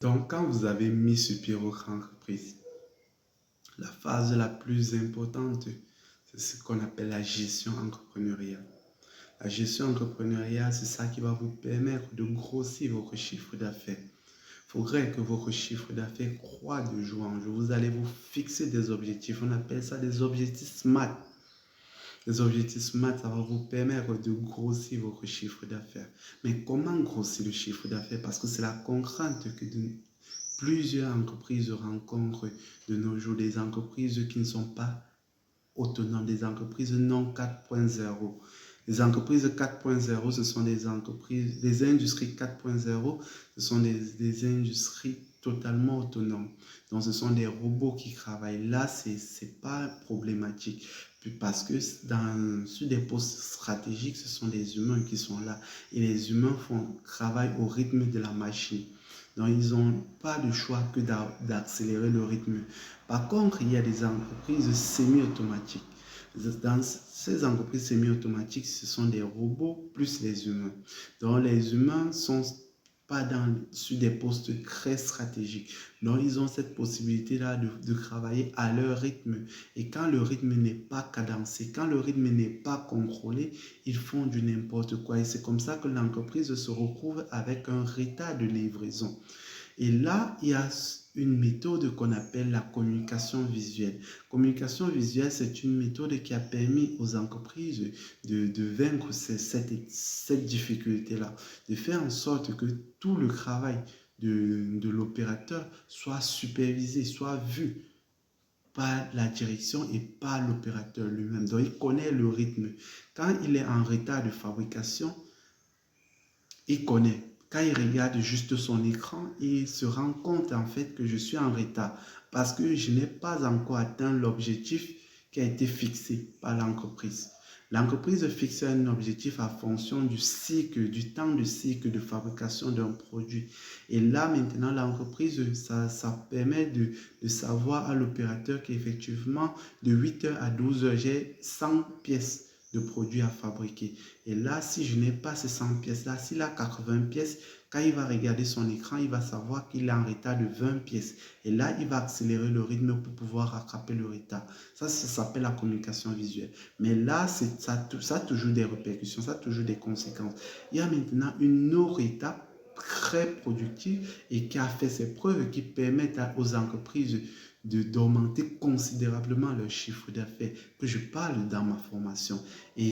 Donc, quand vous avez mis sur pied votre entreprise, la phase la plus importante, c'est ce qu'on appelle la gestion entrepreneuriale. La gestion entrepreneuriale, c'est ça qui va vous permettre de grossir votre chiffre d'affaires. Il faudrait que votre chiffre d'affaires croît de jour en jour. Vous allez vous fixer des objectifs. On appelle ça des objectifs SMART. Les objectifs SMART, ça va vous permettre de grossir votre chiffre d'affaires. Mais comment grossir le chiffre d'affaires? Parce que c'est la contrainte que plusieurs entreprises rencontrent de nos jours, des entreprises qui ne sont pas autonomes, des entreprises non 4.0. Les entreprises 4.0, ce sont des entreprises, des industries 4.0, ce sont des industries totalement autonomes. Donc, ce sont des robots qui travaillent. Là, c'est pas problématique. Parce que sur des postes stratégiques, ce sont des humains qui sont là. Et les humains travaillent au rythme de la machine. Donc, ils n'ont pas de choix que d'accélérer le rythme. Par contre, il y a des entreprises semi-automatiques. Dans ces entreprises semi-automatiques, ce sont des robots plus les humains. Donc, les humains ne sont pas sur des postes très stratégiques. Donc, ils ont cette possibilité-là de travailler à leur rythme. Et quand le rythme n'est pas cadencé, quand le rythme n'est pas contrôlé, ils font du n'importe quoi. Et c'est comme ça que l'entreprise se retrouve avec un retard de livraison. Et là, il y a une méthode qu'on appelle la communication visuelle. Communication visuelle, c'est une méthode qui a permis aux entreprises de vaincre cette difficulté-là, de faire en sorte que tout le travail de l'opérateur soit supervisé, soit vu par la direction et par l'opérateur lui-même. Donc, il connaît le rythme. Quand il est en retard de fabrication, il connaît. Quand il regarde juste son écran, il se rend compte en fait que je suis en retard parce que je n'ai pas encore atteint l'objectif qui a été fixé par l'entreprise. L'entreprise fixe un objectif en fonction du cycle, du temps de cycle de fabrication d'un produit. Et là, maintenant, l'entreprise, ça permet de savoir à l'opérateur qu'effectivement, de 8h à 12h, j'ai 100 pièces de produits à fabriquer. Et là, si je n'ai pas ces 100 pièces-là, s'il a 80 pièces, quand il va regarder son écran, il va savoir qu'il est en retard de 20 pièces. Et là, il va accélérer le rythme pour pouvoir rattraper le retard. Ça s'appelle la communication visuelle. Mais là, ça a toujours des répercussions, ça a toujours des conséquences. Il y a maintenant une autre étape très productive et qui a fait ses preuves, qui permettent aux entreprises d'augmenter considérablement leur chiffre d'affaires, que je parle dans ma formation. Et